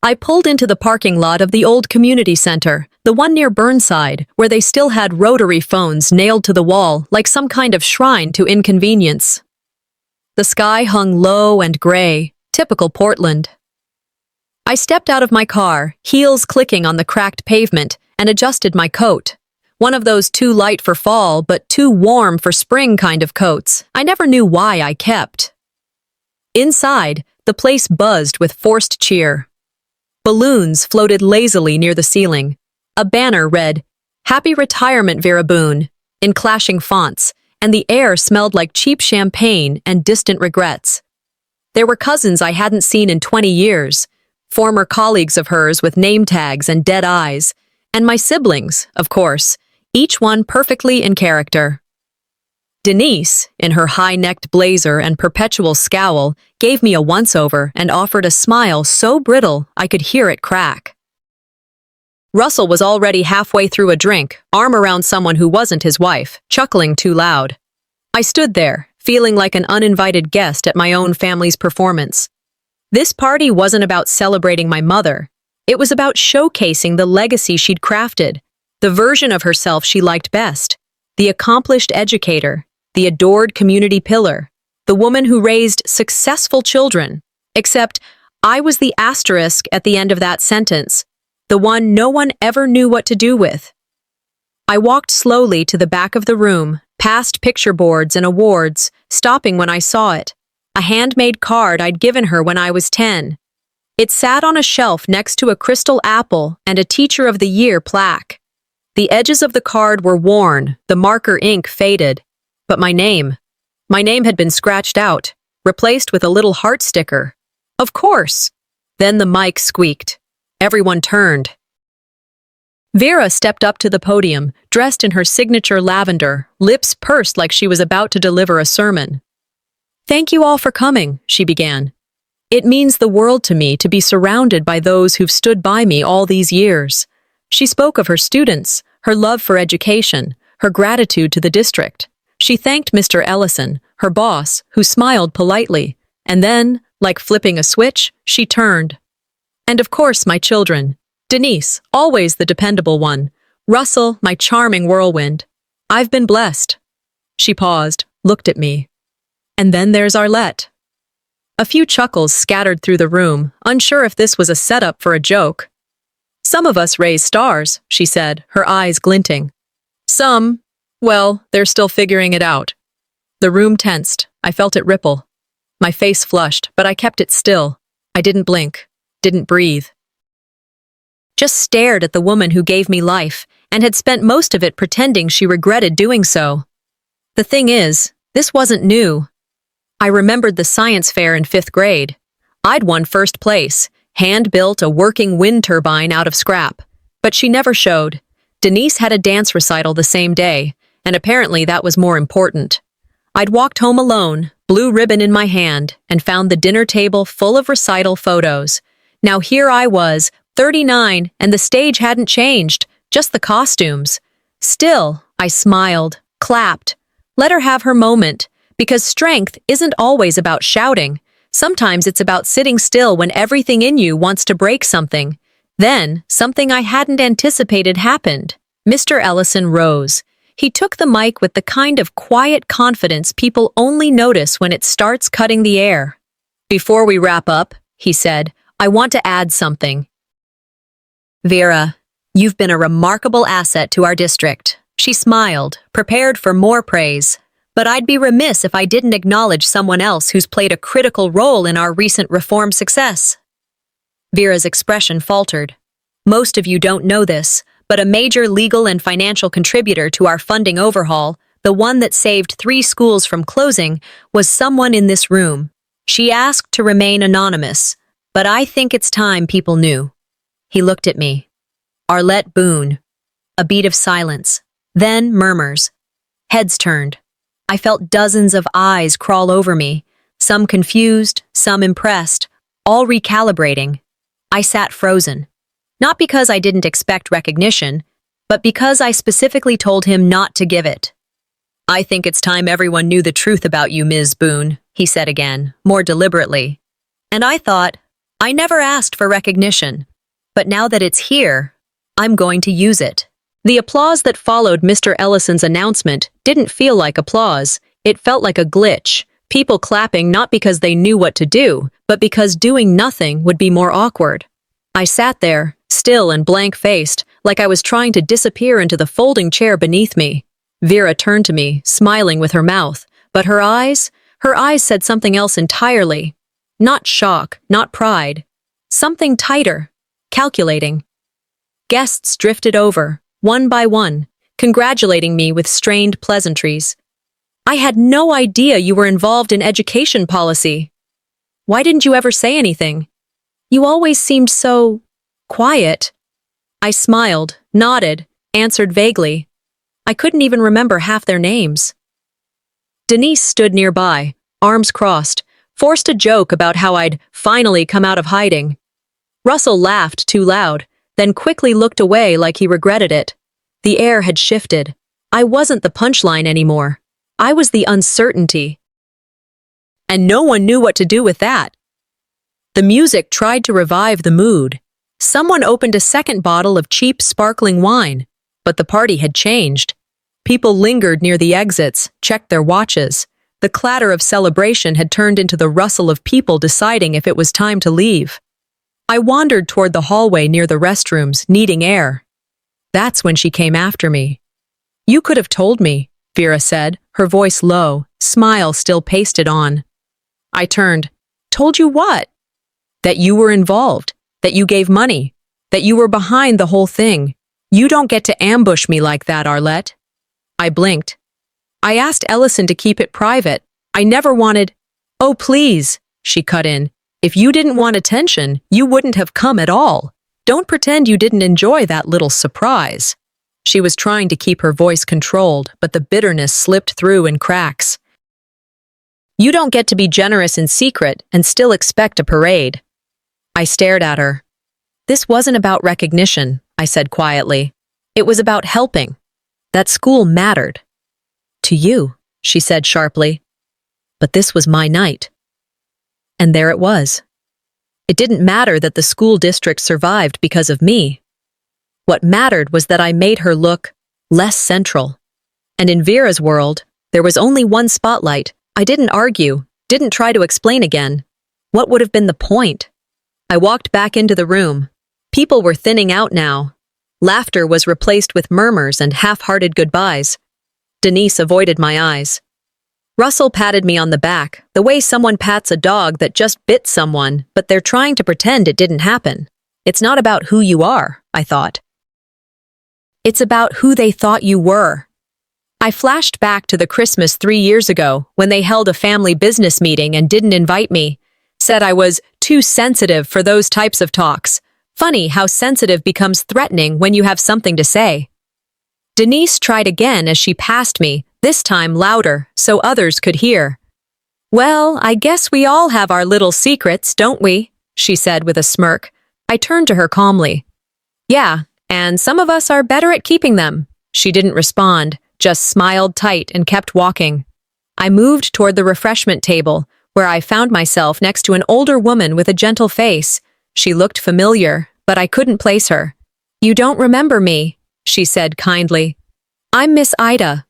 I pulled into the parking lot of the old community center, the one near Burnside, where they still had rotary phones nailed to the wall like some kind of shrine to inconvenience. The sky hung low and gray, typical Portland. I stepped out of my car, heels clicking on the cracked pavement, and adjusted my coat. One of those too light for fall but too warm for spring kind of coats I never knew why I kept. Inside, the place buzzed with forced cheer. Balloons floated lazily near the ceiling. A banner read, "Happy Retirement, Vera Boone," in clashing fonts, and the air smelled like cheap champagne and distant regrets. There were cousins I hadn't seen in 20 years, former colleagues of hers with name tags and dead eyes, and my siblings, of course, each one perfectly in character. Denise, in her high-necked blazer and perpetual scowl, gave me a once-over and offered a smile so brittle I could hear it crack. Russell was already halfway through a drink, arm around someone who wasn't his wife, chuckling too loud. I stood there, feeling like an uninvited guest at my own family's performance. This party wasn't about celebrating my mother. It was about showcasing the legacy she'd crafted, the version of herself she liked best, the accomplished educator, the adored community pillar, the woman who raised successful children. Except, I was the asterisk at the end of that sentence, the one no one ever knew what to do with. I walked slowly to the back of the room, past picture boards and awards, stopping when I saw it, a handmade card I'd given her when I was 10. It sat on a shelf next to a crystal apple and a Teacher of the Year plaque. The edges of the card were worn, the marker ink faded. But my name had been scratched out, replaced with a little heart sticker. Of course. Then the mic squeaked. Everyone turned. Vera stepped up to the podium, dressed in her signature lavender, lips pursed like she was about to deliver a sermon. "Thank you all for coming," she began. "It means the world to me to be surrounded by those who've stood by me all these years." She spoke of her students, her love for education, her gratitude to the district. She thanked Mr. Ellison, her boss, who smiled politely, and then, like flipping a switch, she turned. And of course my children. Denise, always the dependable one. Russell, my charming whirlwind. I've been blessed. She paused, looked at me. And then there's Arlette. A few chuckles scattered through the room, unsure if this was a setup for a joke. "Some of us raise stars," she said, her eyes glinting. "Some, well, they're still figuring it out." The room tensed. I felt it ripple. My face flushed, but I kept it still. I didn't blink, didn't breathe. Just stared at the woman who gave me life, and had spent most of it pretending she regretted doing so. The thing is, this wasn't new. I remembered the science fair in 5th grade. I'd won first place, hand-built a working wind turbine out of scrap. But she never showed. Denise had a dance recital the same day, and apparently that was more important. I'd walked home alone, blue ribbon in my hand, and found the dinner table full of recital photos. Now here I was, 39, and the stage hadn't changed, just the costumes. Still, I smiled, clapped. Let her have her moment, because strength isn't always about shouting. Sometimes it's about sitting still when everything in you wants to break something. Then, something I hadn't anticipated happened. Mr. Ellison rose. He took the mic with the kind of quiet confidence people only notice when it starts cutting the air. "Before we wrap up," he said, "I want to add something. Vera, you've been a remarkable asset to our district." She smiled, prepared for more praise. "But I'd be remiss if I didn't acknowledge someone else who's played a critical role in our recent reform success." Vera's expression faltered. "Most of you don't know this, but a major legal and financial contributor to our funding overhaul, the one that saved 3 schools from closing, was someone in this room. She asked to remain anonymous, but I think it's time people knew." He looked at me. "Arlette Boone." A beat of silence. Then murmurs. Heads turned. I felt dozens of eyes crawl over me, some confused, some impressed, all recalibrating. I sat frozen. Not because I didn't expect recognition, but because I specifically told him not to give it. "I think it's time everyone knew the truth about you, Ms. Boone," he said again, more deliberately. And I thought, I never asked for recognition, but now that it's here, I'm going to use it. The applause that followed Mr. Ellison's announcement didn't feel like applause. It felt like a glitch, people clapping not because they knew what to do, but because doing nothing would be more awkward. I sat there, still and blank-faced, like I was trying to disappear into the folding chair beneath me. Vera turned to me, smiling with her mouth, but her eyes said something else entirely. Not shock, not pride. Something tighter, calculating. Guests drifted over, one by one, congratulating me with strained pleasantries. I had no idea you were involved in education policy. Why didn't you ever say anything? You always seemed so quiet. I smiled, nodded, answered vaguely. I couldn't even remember half their names. Denise stood nearby, arms crossed, forced a joke about how I'd finally come out of hiding. Russell laughed too loud, then quickly looked away like he regretted it. The air had shifted. I wasn't the punchline anymore. I was the uncertainty. And no one knew what to do with that. The music tried to revive the mood. Someone opened a second bottle of cheap sparkling wine, but the party had changed. People lingered near the exits, checked their watches. The clatter of celebration had turned into the rustle of people deciding if it was time to leave. I wandered toward the hallway near the restrooms, needing air. That's when she came after me. You could have told me, Vera said, her voice low, smile still pasted on. I turned. Told you what? That you were involved, that you gave money, that you were behind the whole thing. You don't get to ambush me like that, Arlette. I blinked. I asked Ellison to keep it private. I never wanted— Oh, please, she cut in. If you didn't want attention, you wouldn't have come at all. Don't pretend you didn't enjoy that little surprise. She was trying to keep her voice controlled, but the bitterness slipped through in cracks. You don't get to be generous in secret and still expect a parade. I stared at her. This wasn't about recognition, I said quietly. It was about helping. That school mattered. To you, she said sharply. But this was my night. And there it was. It didn't matter that the school district survived because of me. What mattered was that I made her look less central. And in Vera's world, there was only one spotlight. I didn't argue, didn't try to explain again. What would have been the point? I walked back into the room. People were thinning out now. Laughter was replaced with murmurs and half-hearted goodbyes. Denise avoided my eyes. Russell patted me on the back, the way someone pats a dog that just bit someone, but they're trying to pretend it didn't happen. It's not about who you are, I thought. It's about who they thought you were. I flashed back to the Christmas 3 years ago when they held a family business meeting and didn't invite me. Said I was too sensitive for those types of talks. Funny how sensitive becomes threatening when you have something to say. Denise tried again as she passed me, this time louder, so others could hear. Well, I guess we all have our little secrets, don't we? She said with a smirk. I turned to her calmly. Yeah, and some of us are better at keeping them. She didn't respond, just smiled tight and kept walking. I moved toward the refreshment table, where I found myself next to an older woman with a gentle face. She looked familiar, but I couldn't place her. You don't remember me, she said kindly. I'm Miss Ida.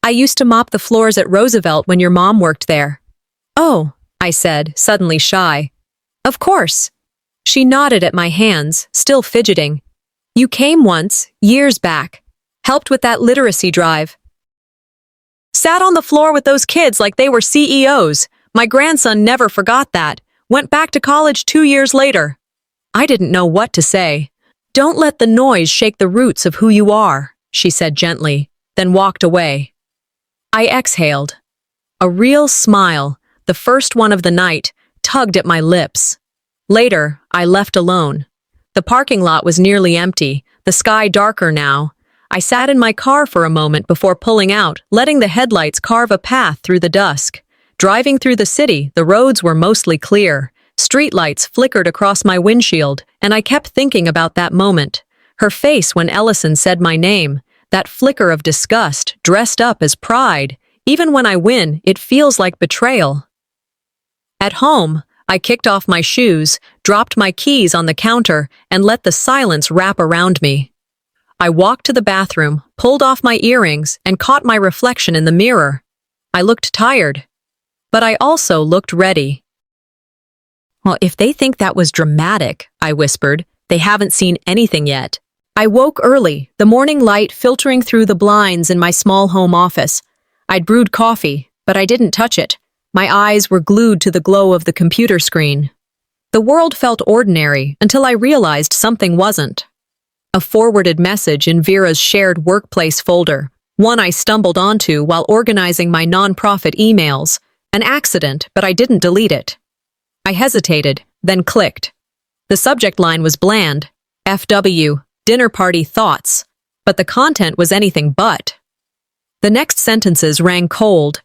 I used to mop the floors at Roosevelt when your mom worked there. Oh, I said, suddenly shy. Of course. She nodded at my hands, still fidgeting. You came once, years back. Helped with that literacy drive. Sat on the floor with those kids like they were CEOs. My grandson never forgot that. Went back to college 2 years later. I didn't know what to say. Don't let the noise shake the roots of who you are, she said gently, then walked away. I exhaled. A real smile, the first one of the night, tugged at my lips. Later, I left alone. The parking lot was nearly empty, the sky darker now. I sat in my car for a moment before pulling out, letting the headlights carve a path through the dusk. Driving through the city, the roads were mostly clear. Streetlights flickered across my windshield, and I kept thinking about that moment. Her face when Ellison said my name, that flicker of disgust dressed up as pride. Even when I win, it feels like betrayal. At home, I kicked off my shoes, dropped my keys on the counter, and let the silence wrap around me. I walked to the bathroom, pulled off my earrings, and caught my reflection in the mirror. I looked tired, but I also looked ready. "Well, if they think that was dramatic," I whispered, "they haven't seen anything yet." I woke early, the morning light filtering through the blinds in my small home office. I'd brewed coffee, but I didn't touch it. My eyes were glued to the glow of the computer screen. The world felt ordinary until I realized something wasn't. A forwarded message in Vera's shared workplace folder, one I stumbled onto while organizing my nonprofit emails. An accident, but I didn't delete it. I hesitated, then clicked. The subject line was bland, FW, dinner party thoughts, but the content was anything but. The next sentences rang cold.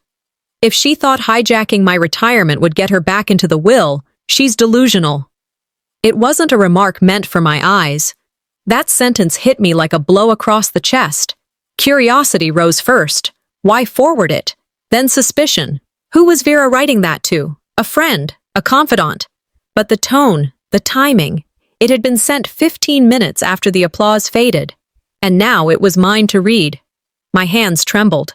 If she thought hijacking my retirement would get her back into the will, she's delusional. It wasn't a remark meant for my eyes. That sentence hit me like a blow across the chest. Curiosity rose first. Why forward it? Then suspicion. Who was Vera writing that to? A friend? A confidant? But the tone, the timing. It had been sent 15 minutes after the applause faded, and now it was mine to read. My hands trembled.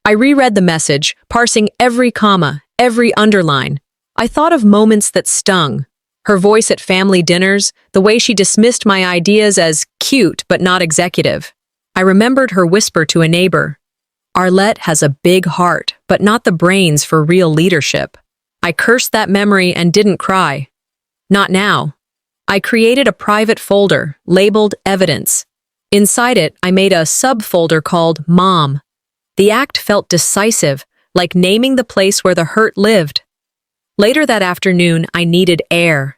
I reread the message, parsing every comma, every underline. I thought of moments that stung. Her voice at family dinners, the way she dismissed my ideas as cute but not executive. I remembered her whisper to a neighbor. Arlette has a big heart, but not the brains for real leadership. I cursed that memory and didn't cry. Not now. I created a private folder, labeled Evidence. Inside it, I made a subfolder called Mom. The act felt decisive, like naming the place where the hurt lived. Later that afternoon, I needed air.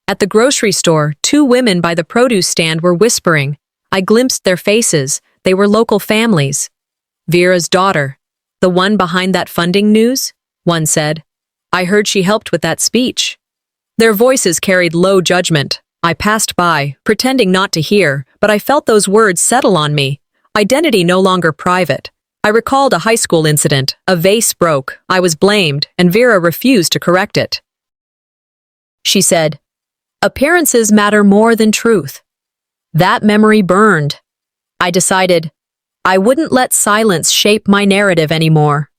At the grocery store, two women by the produce stand were whispering. I glimpsed their faces. They were local families. Vera's daughter, the one behind that funding news, one said. I heard she helped with that speech. Their voices carried low judgment. I passed by, pretending not to hear, but I felt those words settle on me. Identity no longer private. I recalled a high school incident. A vase broke. I was blamed, and Vera refused to correct it. She said, "Appearances matter more than truth." That memory burned. I decided I wouldn't let silence shape my narrative anymore.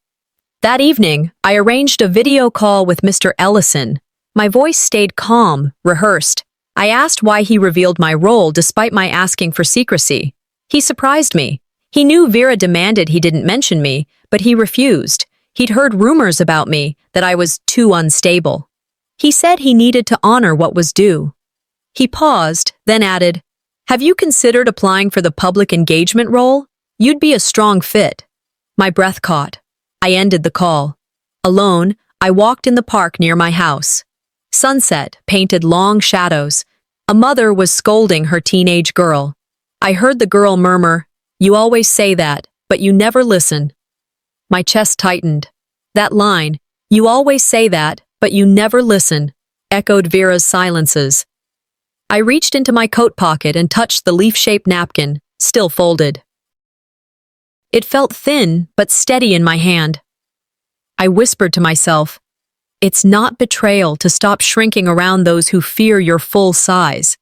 That evening, I arranged a video call with Mr. Ellison. My voice stayed calm, rehearsed. I asked why he revealed my role despite my asking for secrecy. He surprised me. He knew Vera demanded he didn't mention me, but he refused. He'd heard rumors about me, that I was too unstable. He said he needed to honor what was due. He paused, then added, "Have you considered applying for the public engagement role? You'd be a strong fit." My breath caught. I ended the call. Alone, I walked in the park near my house. Sunset painted long shadows. A mother was scolding her teenage girl. I heard the girl murmur, "You always say that, but you never listen." My chest tightened. That line, "You always say that, but you never listen," echoed Vera's silences. I reached into my coat pocket and touched the leaf-shaped napkin, still folded. It felt thin, but steady in my hand. I whispered to myself, "It's not betrayal to stop shrinking around those who fear your full size."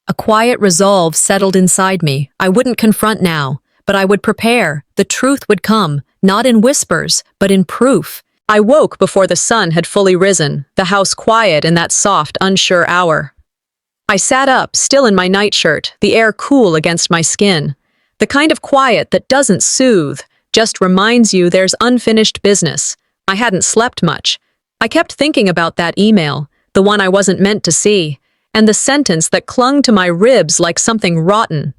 A quiet resolve settled inside me. I wouldn't confront now, but I would prepare. The truth would come, not in whispers, but in proof. I woke before the sun had fully risen, the house quiet in that soft, unsure hour. I sat up, still in my nightshirt, the air cool against my skin. The kind of quiet that doesn't soothe, just reminds you there's unfinished business. I hadn't slept much. I kept thinking about that email, the one I wasn't meant to see, and the sentence that clung to my ribs like something rotten.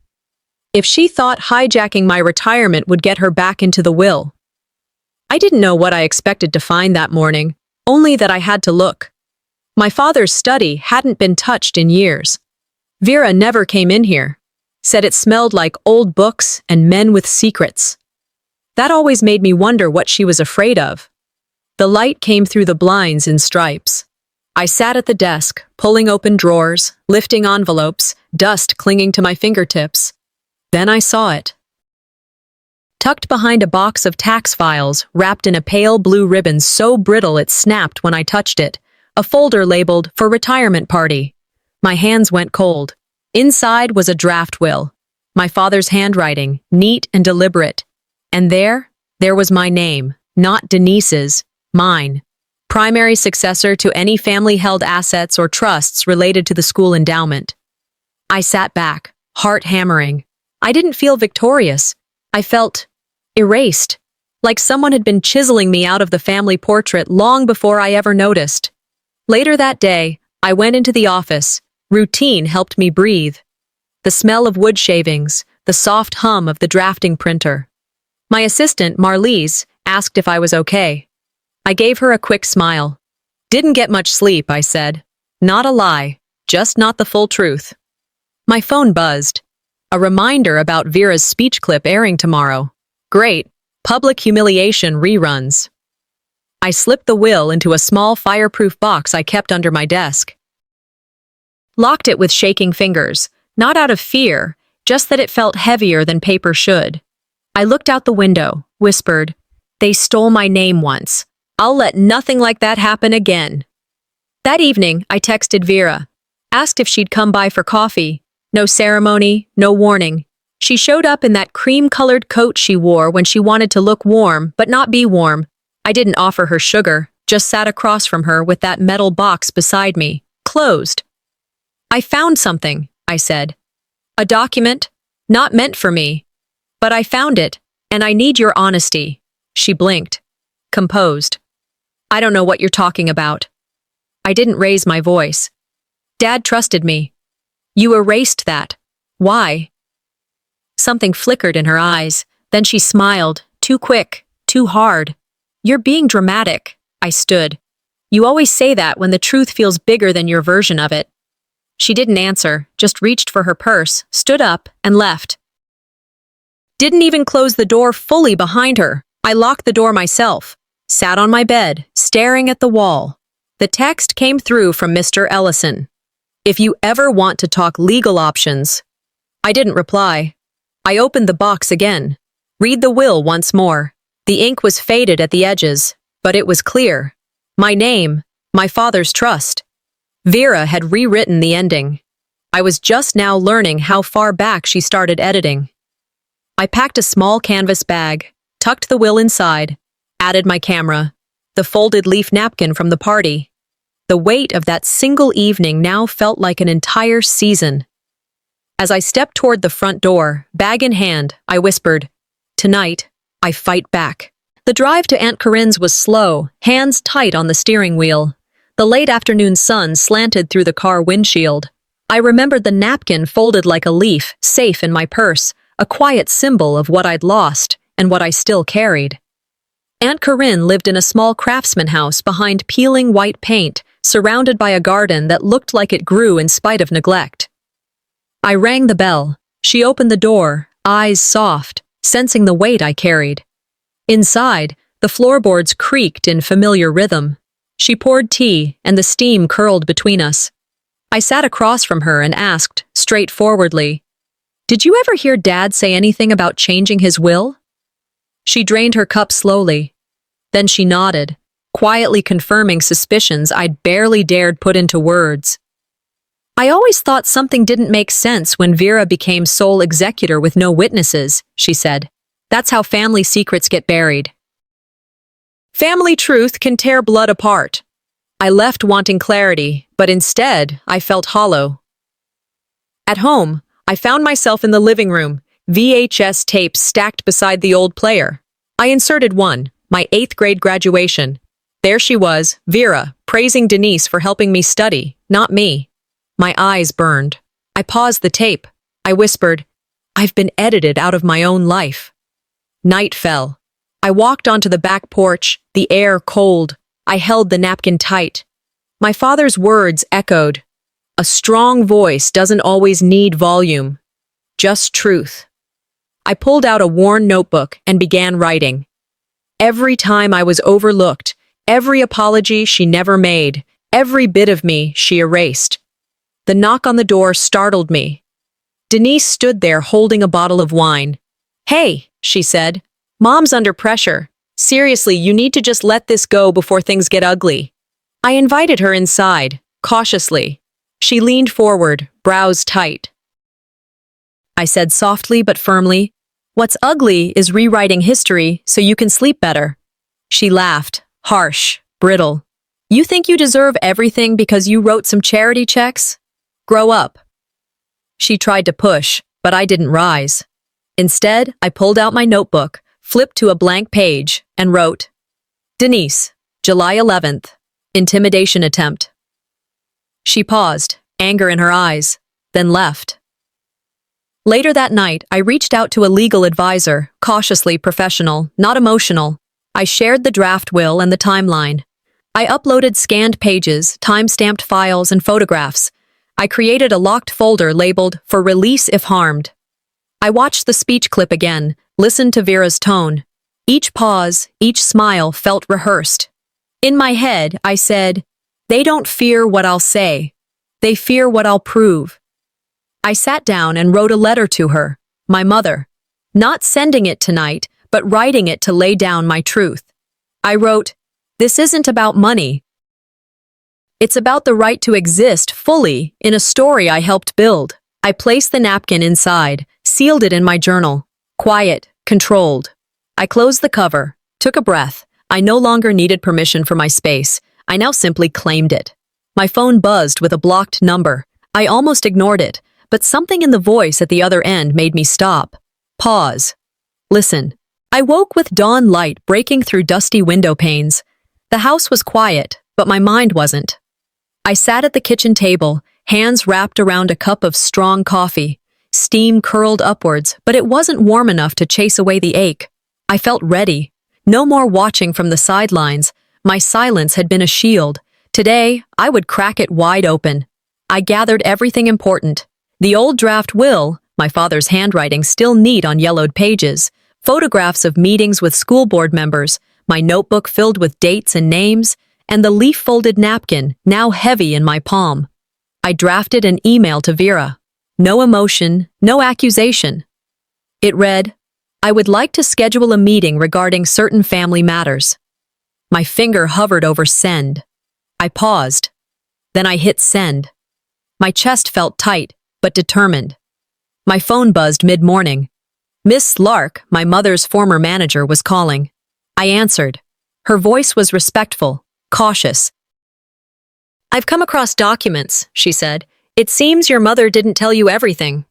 If she thought hijacking my retirement would get her back into the will. I didn't know what I expected to find that morning, only that I had to look. My father's study hadn't been touched in years. Vera never came in here. Said it smelled like old books and men with secrets. That always made me wonder what she was afraid of. The light came through the blinds in stripes. I sat at the desk, pulling open drawers, lifting envelopes, dust clinging to my fingertips. Then I saw it. tucked behind a box of tax files wrapped in a pale blue ribbon so brittle it snapped when I touched it, a folder labeled "For Retirement Party." My hands went cold. Inside was a draft will, my father's handwriting, neat and deliberate. And there was my name, not Denise's, mine. Primary successor to any family-held assets or trusts related to the school endowment. I sat back, heart hammering. I didn't feel victorious. I felt erased, like someone had been chiseling me out of the family portrait long before I ever noticed. Later that day, I went into the office. Routine helped me breathe. The smell of wood shavings, the soft hum of the drafting printer. My assistant, Marlise, asked if I was okay. I gave her a quick smile. "Didn't get much sleep," I said. "Not a lie, just not the full truth." My phone buzzed. A reminder about Vera's speech clip airing tomorrow. Great. Public humiliation reruns. I slipped the will into a small fireproof box I kept under my desk. Locked it with shaking fingers, not out of fear, just that it felt heavier than paper should. I looked out the window, whispered, "They stole my name once. I'll let nothing like that happen again." That evening, I texted Vera, asked if she'd come by for coffee. No ceremony, no warning. She showed up in that cream-colored coat she wore when she wanted to look warm but not be warm. I didn't offer her sugar, just sat across from her with that metal box beside me, closed. "I found something," I said. "A document, not meant for me. But I found it, and I need your honesty." She blinked, composed. "I don't know what you're talking about." I didn't raise my voice. "Dad trusted me. You erased that. Why?" Something flickered in her eyes, then she smiled, too quick, too hard. "You're being dramatic." I stood. "You always say that when the truth feels bigger than your version of it." She didn't answer, just reached for her purse, stood up, and left. Didn't even close the door fully behind her. I locked the door myself, sat on my bed, staring at the wall. The text came through from Mr. Ellison. "If you ever want to talk legal options." I didn't reply. I opened the box again. Read the will once more. The ink was faded at the edges, but it was clear. My name, my father's trust. Vera had rewritten the ending. I was just now learning how far back she started editing. I packed a small canvas bag, tucked the will inside, added my camera, the folded leaf napkin from the party. The weight of that single evening now felt like an entire season. As I stepped toward the front door, bag in hand, I whispered, "Tonight, I fight back." The drive to Aunt Corinne's was slow, hands tight on the steering wheel. The late afternoon sun slanted through the car windshield. I remembered the napkin folded like a leaf, safe in my purse, a quiet symbol of what I'd lost and what I still carried. Aunt Corinne lived in a small craftsman house behind peeling white paint, surrounded by a garden that looked like it grew in spite of neglect. I rang the bell. She opened the door, eyes soft, sensing the weight I carried. Inside, the floorboards creaked in familiar rhythm. She poured tea, and the steam curled between us. I sat across from her and asked, straightforwardly, "Did you ever hear Dad say anything about changing his will?" She drained her cup slowly. Then she nodded, quietly confirming suspicions I'd barely dared put into words. "I always thought something didn't make sense when Vera became sole executor with no witnesses," she said. "That's how family secrets get buried." Family truth can tear blood apart. I left wanting clarity, but instead, I felt hollow. At home, I found myself in the living room, VHS tapes stacked beside the old player. I inserted one, my 8th grade graduation. There she was, Vera, praising Denise for helping me study, not me. My eyes burned. I paused the tape. I whispered, "I've been edited out of my own life." Night fell. I walked onto the back porch, the air cold. I held the napkin tight. My father's words echoed. "A strong voice doesn't always need volume. Just truth." I pulled out a worn notebook and began writing. Every time I was overlooked, every apology she never made, every bit of me she erased. The knock on the door startled me. Denise stood there holding a bottle of wine. "Hey," she said, Mom's under pressure. Seriously, you need to just let this go before things get ugly. I invited her inside, cautiously. She leaned forward, brows tight. I said softly but firmly, "What's ugly is rewriting history so you can sleep better." She laughed, harsh, brittle. "You think you deserve everything because you wrote some charity checks? Grow up." She tried to push, but I didn't rise. Instead, I pulled out my notebook, flipped to a blank page, and wrote, "Denise, July 11th, intimidation attempt." She paused, anger in her eyes, then left. Later that night, I reached out to a legal advisor, cautiously professional, not emotional. I shared the draft will and the timeline. I uploaded scanned pages, time-stamped files, and photographs. I created a locked folder labeled "For Release If Harmed." I watched the speech clip again, listened to Vera's tone. Each pause, each smile felt rehearsed. In my head, I said, "They don't fear what I'll say. They fear what I'll prove." I sat down and wrote a letter to her, my mother. Not sending it tonight, but writing it to lay down my truth. I wrote, "This isn't about money. It's about the right to exist fully in a story I helped build." I placed the napkin inside, sealed it in my journal. Quiet, controlled. I closed the cover, took a breath. I no longer needed permission for my space. I now simply claimed it. My phone buzzed with a blocked number. I almost ignored it, but something in the voice at the other end made me stop. Pause. Listen. I woke with dawn light breaking through dusty window panes. The house was quiet, but my mind wasn't. I sat at the kitchen table, hands wrapped around a cup of strong coffee. Steam curled upwards, but it wasn't warm enough to chase away the ache. I felt ready. No more watching from the sidelines. My silence had been a shield. Today, I would crack it wide open. I gathered everything important. The old draft will, my father's handwriting still neat on yellowed pages, photographs of meetings with school board members, my notebook filled with dates and names, and the leaf-folded napkin, now heavy in my palm. I drafted an email to Vera. No emotion, no accusation. It read, "I would like to schedule a meeting regarding certain family matters." My finger hovered over send. I paused. Then I hit send. My chest felt tight, but determined. My phone buzzed mid-morning. Miss Lark, my mother's former manager, was calling. I answered. Her voice was respectful, cautious. "I've come across documents," she said. "It seems your mother didn't tell you everything."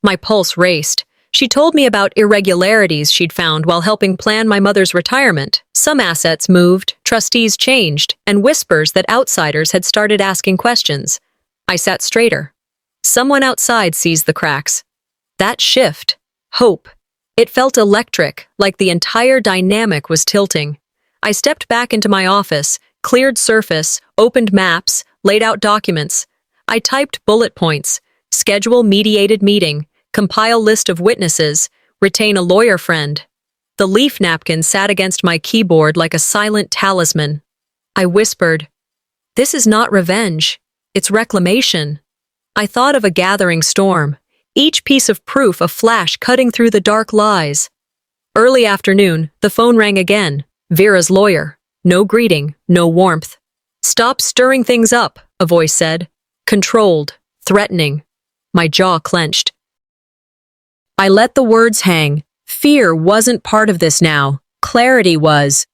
My pulse raced. She told me about irregularities she'd found while helping plan my mother's retirement. Some assets moved, trustees changed, and whispers that outsiders had started asking questions. I sat straighter. Someone outside sees the cracks. That shift. Hope. It felt electric, like the entire dynamic was tilting. I stepped back into my office, cleared surface, opened maps, laid out documents. I typed bullet points, schedule mediated meeting, compile list of witnesses, retain a lawyer friend. The leaf napkin sat against my keyboard like a silent talisman. I whispered, "This is not revenge. It's reclamation." I thought of a gathering storm, each piece of proof a flash cutting through the dark lies. Early afternoon, the phone rang again. Vera's lawyer. No greeting, no warmth. "Stop stirring things up," a voice said. Controlled, threatening. My jaw clenched. I let the words hang. Fear wasn't part of this now. Clarity was.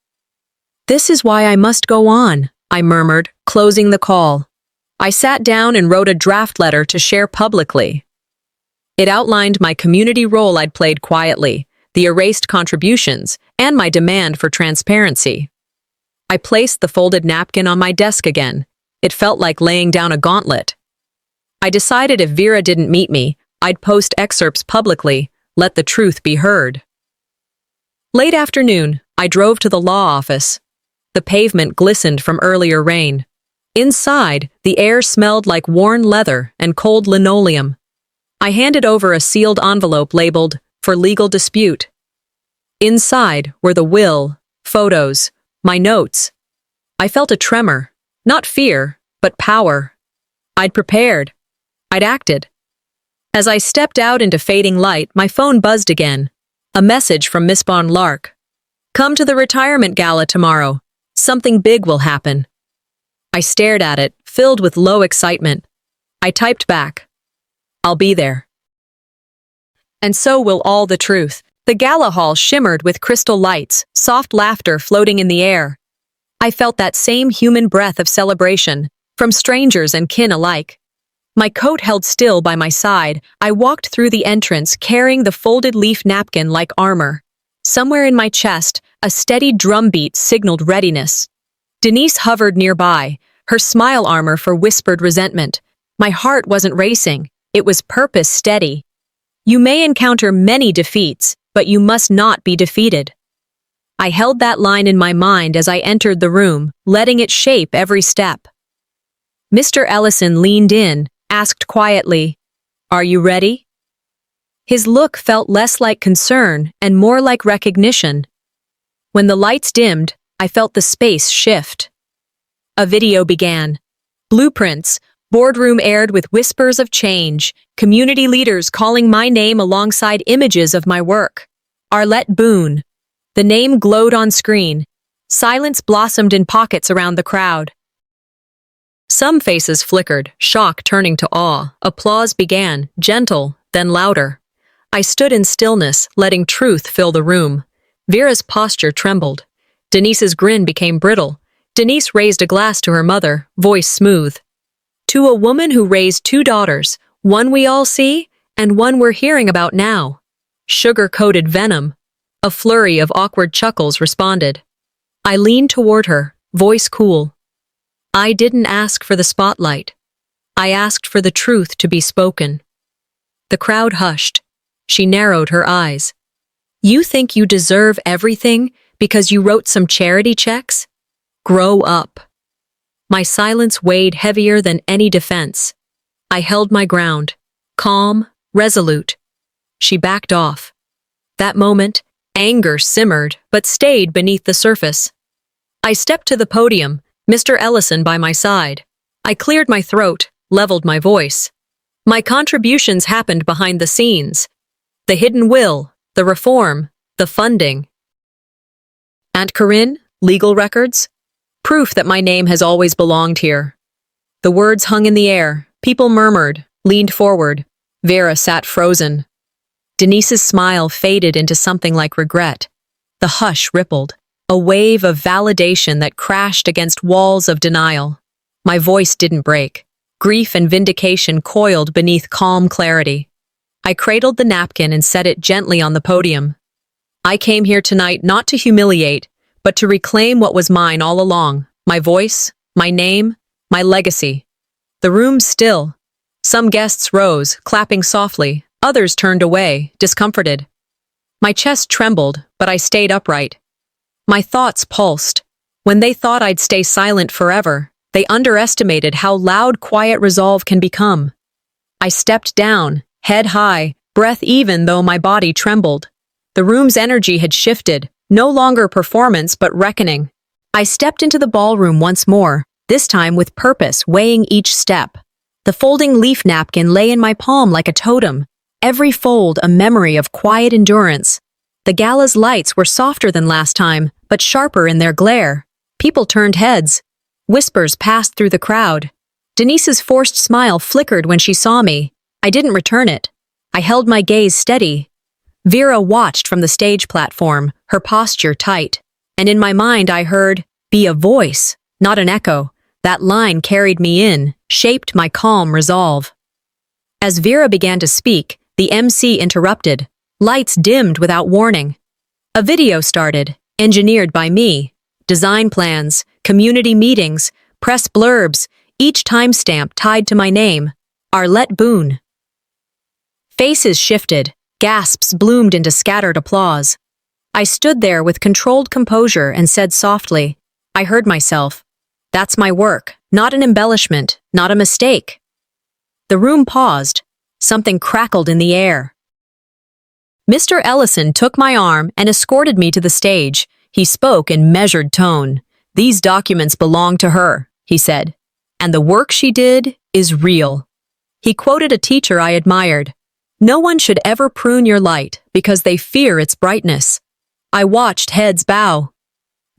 "This is why I must go on," I murmured, closing the call. I sat down and wrote a draft letter to share publicly. It outlined my community role I'd played quietly, the erased contributions, and my demand for transparency. I placed the folded napkin on my desk again. It felt like laying down a gauntlet. I decided if Vera didn't meet me, I'd post excerpts publicly, let the truth be heard. Late afternoon, I drove to the law office. The pavement glistened from earlier rain. Inside, the air smelled like worn leather and cold linoleum. I handed over a sealed envelope labeled, "For legal dispute." Inside were the will, photos, my notes. I felt a tremor, not fear, but power. I'd prepared. I'd acted. As I stepped out into fading light, my phone buzzed again. A message from Miss Lark. Come to the retirement gala tomorrow. Something big will happen. I stared at it, filled with low excitement. I typed back, I'll be there. And so will all the truth. The gala hall shimmered with crystal lights, soft laughter floating in the air. I felt that same human breath of celebration, from strangers and kin alike. My coat held still by my side, I walked through the entrance carrying the folded leaf napkin like armor. Somewhere in my chest, a steady drumbeat signaled readiness. Denise hovered nearby, her smile armor for whispered resentment. My heart wasn't racing, it was purpose steady. You may encounter many defeats, but you must not be defeated. I held that line in my mind as I entered the room, letting it shape every step. Mr. Ellison leaned in, asked quietly, Are you ready? His look felt less like concern and more like recognition. When the lights dimmed, I felt the space shift. A video began. Blueprints, boardroom aired with whispers of change, community leaders calling my name alongside images of my work. Arlette Boone. The name glowed on screen. Silence blossomed in pockets around the crowd. Some faces flickered, shock turning to awe. Applause began, gentle, then louder. I stood in stillness, letting truth fill the room. Vera's posture trembled. Denise's grin became brittle. Denise raised a glass to her mother, voice smooth. To a woman who raised 2 daughters, one we all see, and one we're hearing about now. Sugar-coated venom. A flurry of awkward chuckles responded. I leaned toward her, voice cool. I didn't ask for the spotlight. I asked for the truth to be spoken. The crowd hushed. She narrowed her eyes. You think you deserve everything because you wrote some charity checks? Grow up. My silence weighed heavier than any defense. I held my ground, calm, resolute. She backed off. That moment, anger simmered but stayed beneath the surface. I stepped to the podium, Mr. Ellison by my side. I cleared my throat, leveled my voice. My contributions happened behind the scenes. The hidden will, the reform, the funding. Aunt Corinne, legal records? Proof that my name has always belonged here. The words hung in the air. People murmured, leaned forward. Vera sat frozen. Denise's smile faded into something like regret. The hush rippled, a wave of validation that crashed against walls of denial. My voice didn't break. Grief and vindication coiled beneath calm clarity. I cradled the napkin and set it gently on the podium. I came here tonight not to humiliate, but to reclaim what was mine all along, my voice, my name, my legacy. The room still. Some guests rose, clapping softly. Others turned away, discomforted. My chest trembled, but I stayed upright. My thoughts pulsed. When they thought I'd stay silent forever, they underestimated how loud quiet resolve can become. I stepped down, head high, breath even though my body trembled. The room's energy had shifted, no longer performance but reckoning. I stepped into the ballroom once more, this time with purpose weighing each step. The folding leaf napkin lay in my palm like a totem, every fold a memory of quiet endurance. The gala's lights were softer than last time, but sharper in their glare. People turned heads. Whispers passed through the crowd. Denise's forced smile flickered when she saw me. I didn't return it. I held my gaze steady. Vera watched from the stage platform, her posture tight. And in my mind I heard, be a voice, not an echo. That line carried me in, shaped my calm resolve. As Vera began to speak, the MC interrupted. Lights dimmed without warning. A video started, engineered by me. Design plans, community meetings, press blurbs, each timestamp tied to my name, Arlette Boone. Faces shifted, gasps bloomed into scattered applause. I stood there with controlled composure and said softly, I heard myself. That's my work, not an embellishment, not a mistake. The room paused. Something crackled in the air. Mr. Ellison took my arm and escorted me to the stage. He spoke in measured tone. These documents belong to her, he said, and the work she did is real. He quoted a teacher I admired. No one should ever prune your light because they fear its brightness. I watched heads bow.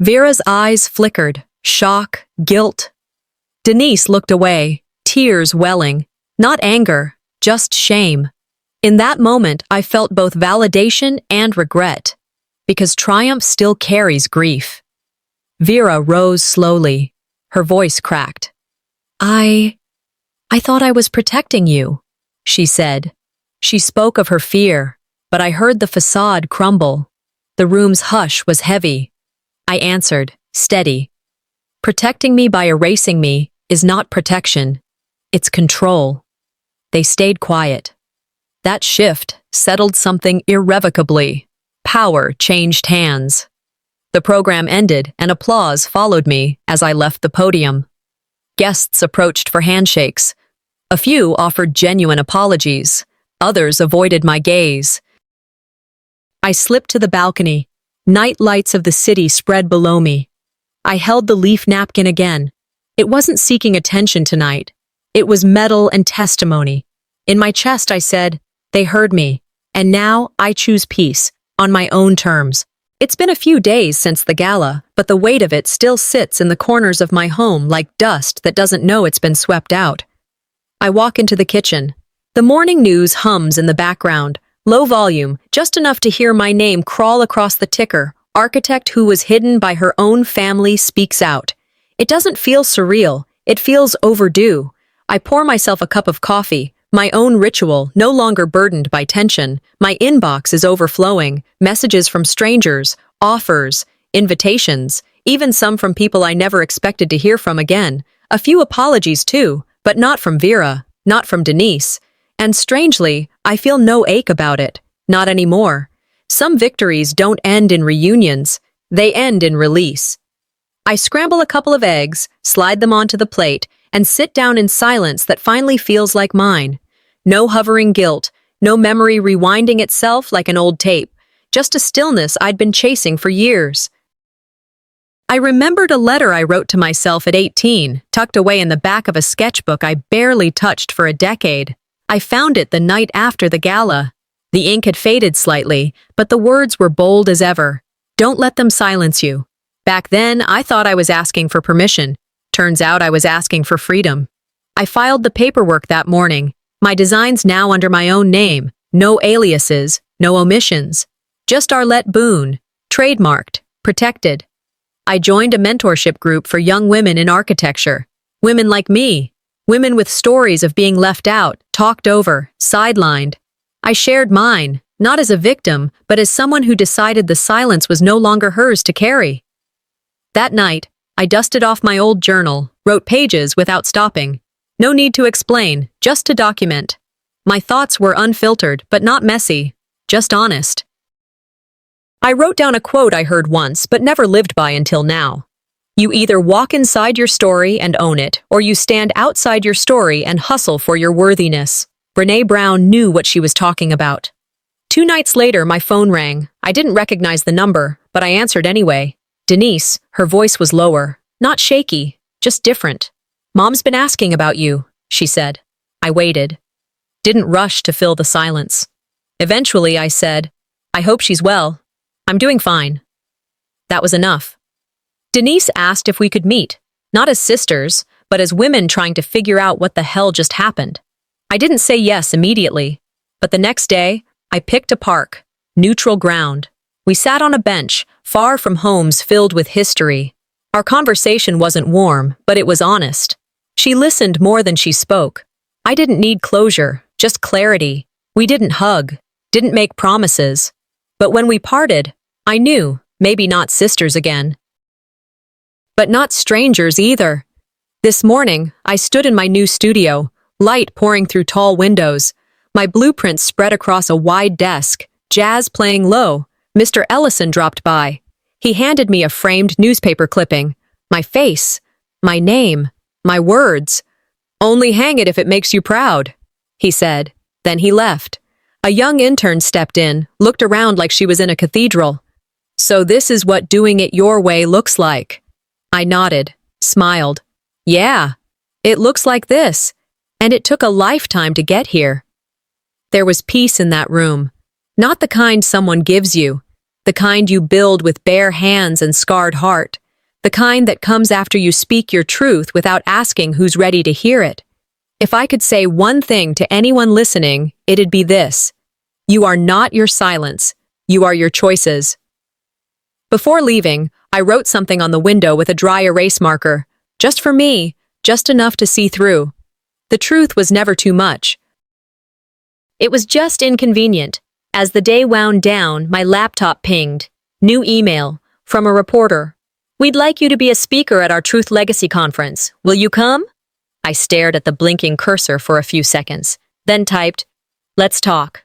Vera's eyes flickered, shock, guilt. Denise looked away, tears welling, not anger, just shame. In that moment, I felt both validation and regret, because triumph still carries grief. Vera rose slowly. Her voice cracked. I thought I was protecting you, she said. She spoke of her fear, but I heard the facade crumble. The room's hush was heavy. I answered, steady. Protecting me by erasing me is not protection. It's control. They stayed quiet. That shift settled something irrevocably. Power changed hands. The program ended and applause followed me as I left the podium. Guests approached for handshakes. A few offered genuine apologies. Others avoided my gaze. I slipped to the balcony. Night lights of the city spread below me. I held the leaf napkin again. It wasn't seeking attention tonight. It was medal and testimony. In my chest I said, they heard me, and now I choose peace, on my own terms. It's been a few days since the gala, but the weight of it still sits in the corners of my home like dust that doesn't know it's been swept out. I walk into the kitchen. The morning news hums in the background, low volume, just enough to hear my name crawl across the ticker. Architect who was hidden by her own family speaks out. It doesn't feel surreal, it feels overdue. I pour myself a cup of coffee, my own ritual, no longer burdened by tension. My inbox is overflowing, messages from strangers, offers, invitations, even some from people I never expected to hear from again. A few apologies too, but not from Vera, not from Denise. And strangely, I feel no ache about it, not anymore. Some victories don't end in reunions, they end in release. I scramble a couple of eggs, slide them onto the plate, and sit down in silence that finally feels like mine. No hovering guilt, no memory rewinding itself like an old tape, just a stillness I'd been chasing for years. I remembered a letter I wrote to myself at 18, tucked away in the back of a sketchbook I barely touched for a decade. I found it the night after the gala. The ink had faded slightly, but the words were bold as ever. Don't let them silence you. Back then, I thought I was asking for permission. Turns out I was asking for freedom. I filed the paperwork that morning. My designs now under my own name. No aliases, no omissions. Just Arlette Boone. Trademarked. Protected. I joined a mentorship group for young women in architecture. Women like me. Women with stories of being left out, talked over, sidelined. I shared mine, not as a victim, but as someone who decided the silence was no longer hers to carry. That night, I dusted off my old journal, wrote pages without stopping. No need to explain, just to document. My thoughts were unfiltered, but not messy, just honest. I wrote down a quote I heard once, but never lived by until now. You either walk inside your story and own it, or you stand outside your story and hustle for your worthiness. Brené Brown knew what she was talking about. 2 nights later, my phone rang. I didn't recognize the number, but I answered anyway. Denise, her voice was lower, not shaky, just different. Mom's been asking about you, she said. I waited. Didn't rush to fill the silence. Eventually, I said, I hope she's well. I'm doing fine. That was enough. Denise asked if we could meet, not as sisters, but as women trying to figure out what the hell just happened. I didn't say yes immediately, but the next day, I picked a park, neutral ground. We sat on a bench, far from homes filled with history. Our conversation wasn't warm, but it was honest. She listened more than she spoke. I didn't need closure, just clarity. We didn't hug, didn't make promises. But when we parted, I knew, maybe not sisters again. But not strangers either. This morning, I stood in my new studio, light pouring through tall windows. My blueprints spread across a wide desk, jazz playing low. Mr. Ellison dropped by. He handed me a framed newspaper clipping. My face, my name, my words. Only hang it if it makes you proud, he said. Then he left. A young intern stepped in, looked around like she was in a cathedral. So this is what doing it your way looks like. I nodded, smiled. Yeah, it looks like this. And it took a lifetime to get here. There was peace in that room. Not the kind someone gives you. The kind you build with bare hands and scarred heart. The kind that comes after you speak your truth without asking who's ready to hear it. If I could say one thing to anyone listening, it'd be this. You are not your silence. You are your choices. Before leaving, I wrote something on the window with a dry erase marker. Just for me, just enough to see through. The truth was never too much. It was just inconvenient. As the day wound down, my laptop pinged. New email, from a reporter. We'd like you to be a speaker at our Truth Legacy conference. Will you come? I stared at the blinking cursor for a few seconds, then typed, "Let's talk."